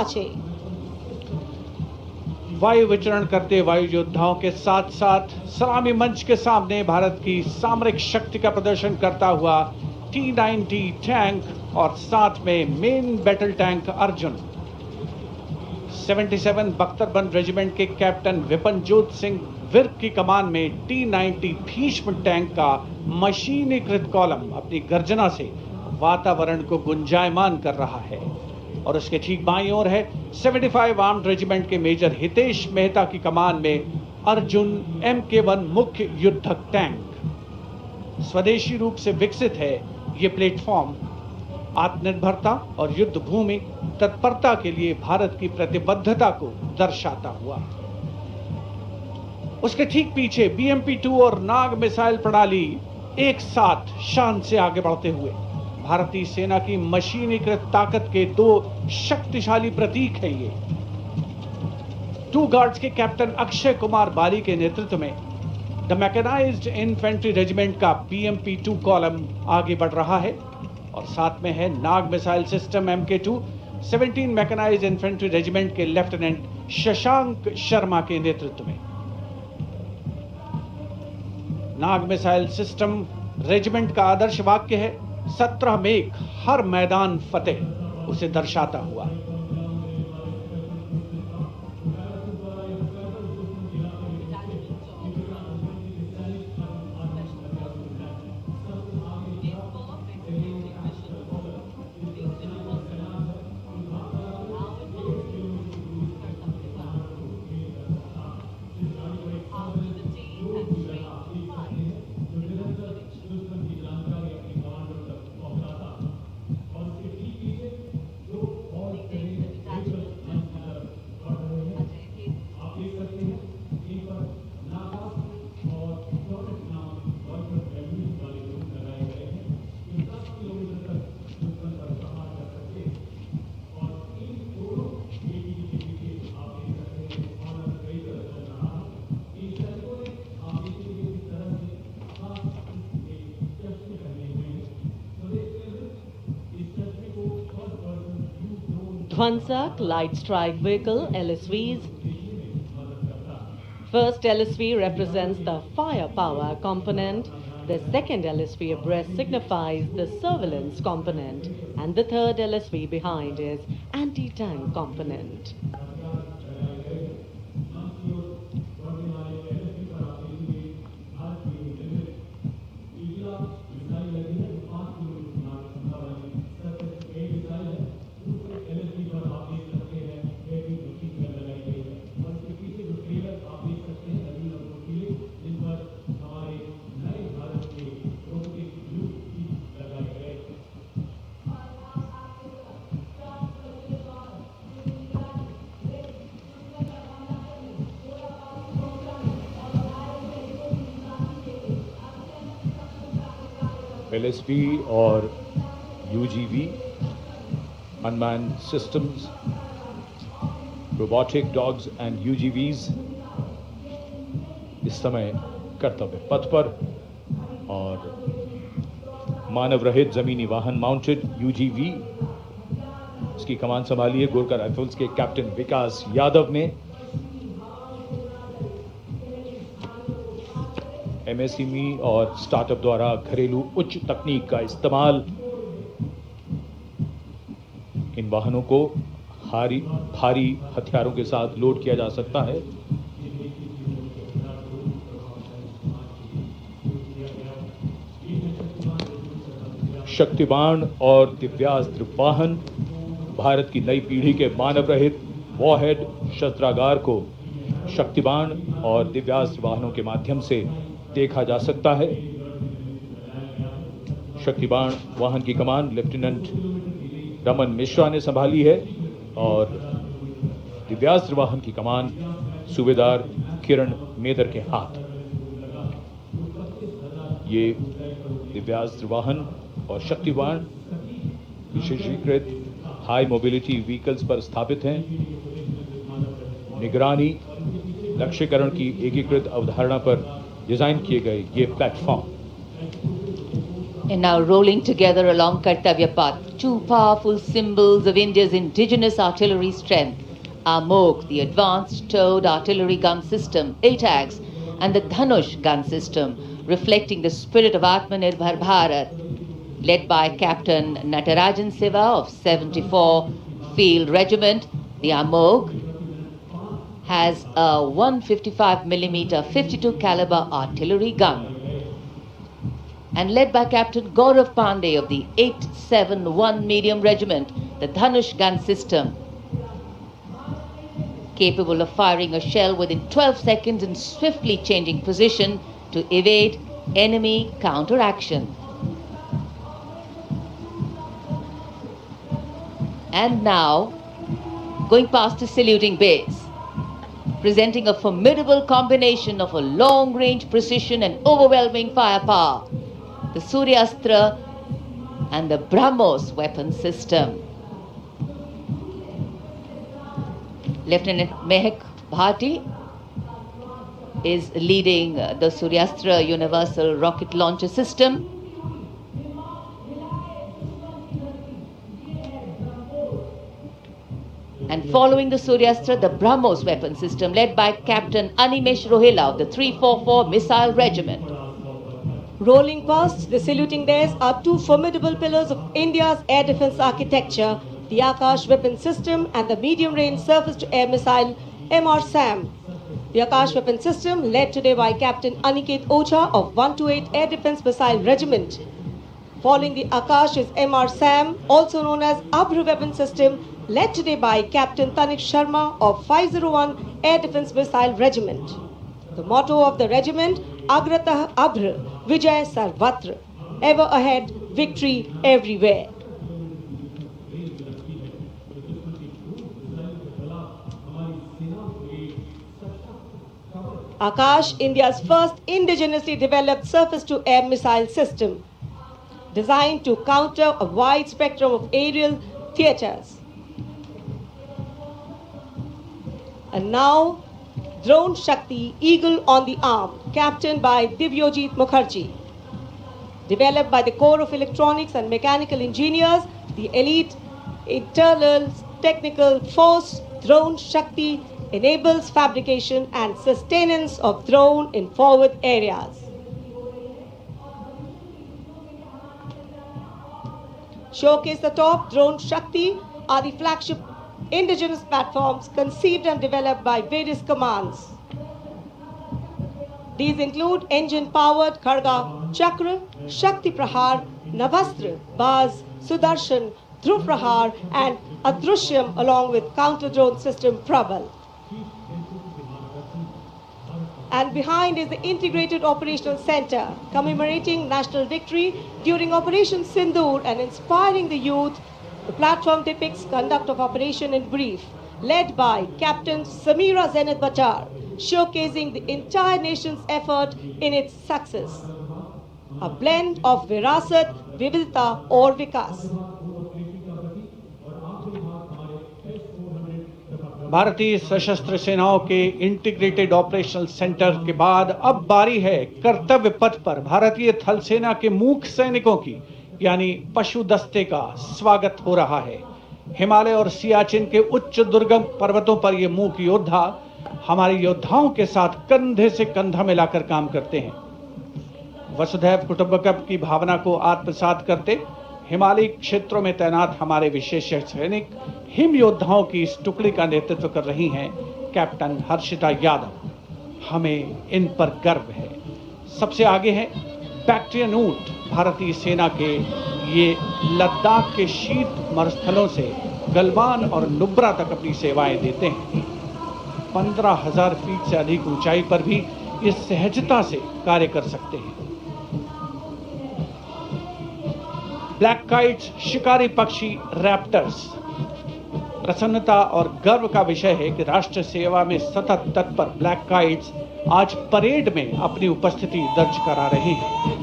છે। वायु विचरण करते वायु योद्धाओं के साथ साथ सलामी मंच के सामने भारत की सामरिक शक्ति का प्रदर्शन करता हुआ T-90 टैंक और साथ में मेन बैटल टैंक अर्जुन। 77 बख्तरबंद रेजिमेंट के कैप्टन विपनजोत सिंह विर्क की कमान में T-90 भीष्म टैंक का मशीनीकृत कॉलम अपनी गर्जना से वातावरण को गुंजायमान कर रहा है और उसके ठीक बाईं ओर है 75 आर्म्ड रेजिमेंट के मेजर हितेश मेहता की कमान में अर्जुन MK1 मुख्य युद्धक टैंक। स्वदेशी रूप से विकसित है ये प्लेटफॉर्म आत्मनिर्भरता और युद्ध भूमि तत्परता के लिए भारत की प्रतिबद्धता को दर्शाता हुआ। उसके ठीक पीछे BMP-2 और नाग मिसाइल प्रणाली एक साथ शान से आगे बढ़ते हुए भारतीय सेना की मशीनीकृत ताकत के दो शक्तिशाली प्रतीक हैं ये। टू गार्ड्स के कैप्टन अक्षय कुमार बाली के नेतृत्व में द मैकेनाइज्ड इन्फेंट्री रेजिमेंट का BMP-2 कॉलम आगे बढ़ रहा है और साथ में है Nag missile system MK2 17 mechanised infantry regiment के लेफ्टिनेंट शशांक शर्मा के नेतृत्व में। नाग मिसाइल सिस्टम रेजिमेंट का आदर्श वाक्य है 17 मेघ हर मैदान फतेह, उसे दर्शाता हुआ। Dwansak Light Strike Vehicle LSVs. First LSV represents the firepower component, the second LSV abreast signifies the surveillance component, and the third LSV behind is anti-tank component. LSV और UGV, unmanned systems, robotic dogs and UGVs इस समय कर्तव्य पथ पर और मानव रहित जमीनी वाहन माउंटेड UGV इसकी कमान संभाली है गोरखा राइफल्स के कैप्टन विकास यादव ने। MSME और स्टार्टअप द्वारा घरेलू उच्च तकनीक का इस्तेमाल इन वाहनों को भारी हथियारों के साथ लोड किया जा सकता है। शक्तिबाण और दिव्यास्त्र वाहन भारत की नई पीढ़ी के मानव रहित वॉरहेड शस्त्रागार को शक्तिबाण और दिव्यास्त्र वाहनों के माध्यम से देखा जा सकता है। शक्तिबाण वाहन की कमान लेफ्टिनेंट रमन मिश्रा ने संभाली है और दिव्यास्त्र वाहन की कमान सूबेदार किरण मेदर के हाथ। ये दिव्यास्त्र वाहन और शक्तिबाण विशेषीकृत हाई मोबिलिटी व्हीकल्स पर स्थापित हैं। निगरानी लक्ष्यकरण की एकीकृत अवधारणा पर डिजाइन किए गए ये platform. And now rolling together along Kartavya Path two powerful symbols of India's indigenous artillery strength are MOG, the Advanced Towed Artillery Gun System, ATAGS, and the Dhanush gun system, reflecting the spirit of Atmanirbhar Bharat, led by Captain Natarajan Siva of 74 Field Regiment. The AMOG has a 155mm 52 caliber artillery gun, and led by Captain Gaurav Pandey of the 871 Medium Regiment, the Dhanush gun system, capable of firing a shell within 12 seconds and swiftly changing position to evade enemy counteraction. And now, going past the saluting base, presenting a formidable combination of a long-range precision and overwhelming firepower, the Suryastra and the BrahMos weapon system. Lieutenant Mehak Bhati is leading the Suryastra Universal Rocket Launcher System. And following the Suryastra, the BrahMos weapon system, led by Captain Animesh Rohila of the 344 Missile Regiment. Rolling past the saluting days are two formidable pillars of India's air defense architecture, the Akash weapon system and the medium-range surface-to-air missile MR-SAM. The Akash weapon system, led today by Captain Aniket Ocha of 128 Air Defense Missile Regiment. Following the Akash is MR-SAM, also known as Abhr weapon system, led today by Captain Tanik Sharma of 501 Air Defense Missile Regiment. The motto of the regiment, Agratah Abhr, Vijay Sarvatra, ever ahead, victory everywhere. Akash, India's first indigenously developed surface-to-air missile system, designed to counter a wide spectrum of aerial theatres. And now, Drone Shakti, Eagle on the Arm, captained by Divyojit Mukherjee. Developed by the Corps of Electronics and Mechanical Engineers, the elite internal technical force, Drone Shakti enables fabrication and sustenance of drone in forward areas. Showcase the top, Drone Shakti are the flagship indigenous platforms conceived and developed by various commands. These include engine-powered Kharga Chakra, Shakti Prahar, Navastra, Baz, Sudarshan, Dhruv Prahar and Adrushyam, along with counter-drone system Prabal. And behind is the Integrated Operational Center, commemorating national victory during Operation Sindoor and inspiring the youth. The platform depicts conduct of operation in brief, led by Captain Samira Zenith Bachar, showcasing the entire nation's effort in its success. A blend of Virasat, Vividta or Vikas. भारतीय सशस्त्र सेनाओं के integrated operational centre के बाद अब बारी है कर्तव्य पथ पर भारतीय थल सेना के मूक सैनिकों की, यानी पशु दस्ते का स्वागत हो रहा है। हिमालय और सियाचिन के उच्च दुर्गम पर्वतों पर ये मूक योद्धा हमारे योद्धाओं के साथ कंधे से कंधा मिलाकर काम करते हैं। वसुधैव कुटुंबकम की भावना को आत्मसात करते हिमालयी क्षेत्रों में तैनात हमारे विशेष सैनिक हिम योद्धाओं की इस टुकड़ी का नेतृत्व कर रही हैं कैप्टन हर्षिता यादव। हमें इन पर गर्व है। सबसे आगे है बैक्ट्रियन ऊंट, भारतीय सेना के ये लद्दाख के शीत मरुस्थलों से गलवान और नुब्रा तक अपनी सेवाएं देते हैं। 15,000 फीट से अधिक ऊंचाई पर भी ये सहजता से कार्य कर सकते हैं। ब्लैक काइट्स, शिकारी पक्षी रैप्टर्स। प्रसन्नता और गर्व का विषय है कि राष्ट्र सेवा में सतत तत्पर ब्लैक काइट्स आज परेड में अपनी उपस्थिति दर्ज करा रहे हैं।